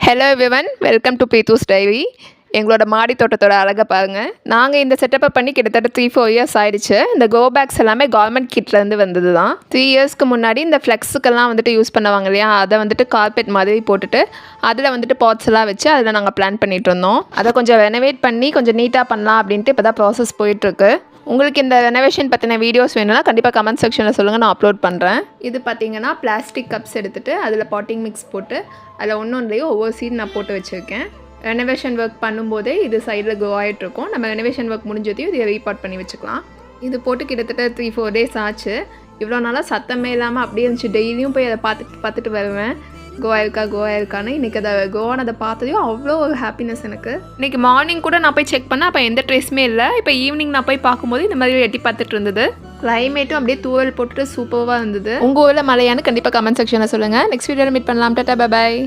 Hello everyone, welcome to Peethu's diary. எங்களோட மாடி தோட்டத்தோட அழகை பாருங்கள். நாங்கள் இந்த செட்டப்பை பண்ணி கிட்டத்தட்ட 3-4 இயர்ஸ் ஆயிடுச்சு. இந்த கோ பேக்ஸ் எல்லாமே கவர்மெண்ட் கிட்லேருந்து வந்தது தான். 3 இயர்ஸ்க்கு முன்னாடி இந்த ஃப்ளெக்ஸுக்கெல்லாம் வந்துட்டு யூஸ் பண்ணுவாங்க இல்லையா, அதை வந்துட்டு கார்பெட் மாதிரி போட்டுட்டு அதில் வந்துட்டு பாட்ஸ் எல்லாம் வச்சு அதில் நாங்கள் பிளான் பண்ணிகிட்டு இருந்தோம். அதை கொஞ்சம் ரெனோவேட் பண்ணி கொஞ்சம் நீட்டாக பண்ணலாம் அப்படின்ட்டு இப்போ தான் ப்ராசஸ் போயிட்டுருக்கு. உங்களுக்கு இந்த ரெனோவேஷன் பற்றின வீடியோஸ் வேணும்னா கண்டிப்பாக கமெண்ட் செக்ஷனில் சொல்லுங்கள், நான் அப்லோட் பண்ணுறேன். இது பார்த்தீங்கன்னா பிளாஸ்டிக் கப்ஸ் எடுத்துகிட்டு அதில் பாட்டிங் மிக்ஸ் போட்டு அதில் ஒன்றுலேயும் ஒவ்வொரு சீட் நான் போட்டு வச்சுருக்கேன். ரெனோவேஷன் ஒர்க் பண்ணும்போதே இது சைடில் க்ரோ ஆகிட்ருக்கும். நம்ம ரெனோவேஷன் ஒர்க் முடிஞ்சதையும் இதை ரீபாட் பண்ணி வச்சுக்கலாம். இது போட்டு கிட்டத்தட்ட 3-4 டேஸ் ஆச்சு. இவ்வளோ நாளாக சத்தமே இல்லாமல் அப்படியே இருந்துச்சு. டெய்லியும் போய் அதை பார்த்துட்டு வருவேன், கோவா இருக்கான்னு. இன்றைக்கி அதை கோவானதை பார்த்ததையும் அவ்வளோ ஒரு ஹாப்பினஸ் எனக்கு. இன்றைக்கி மார்னிங் கூட நான் போய் செக் பண்ணேன், அப்போ எந்த ட்ரெஸ்ஸுமே இல்லை. இப்போ ஈவினிங் நான் போய் பார்க்கும்போது இந்த மாதிரி எட்டி பார்த்துட்டு இருந்தது. கிளைமேட்டும் அப்படியே தூவல் போட்டுட்டு சூப்பராக இருந்தது. உங்கள் ஊரில் மழையானு கண்டிப்பாக கமெண்ட் செக்ஷனில் சொல்லுங்கள். நெக்ஸ்ட் வீடியோவில் மீட் பண்ணலாம். Tata, bye bye.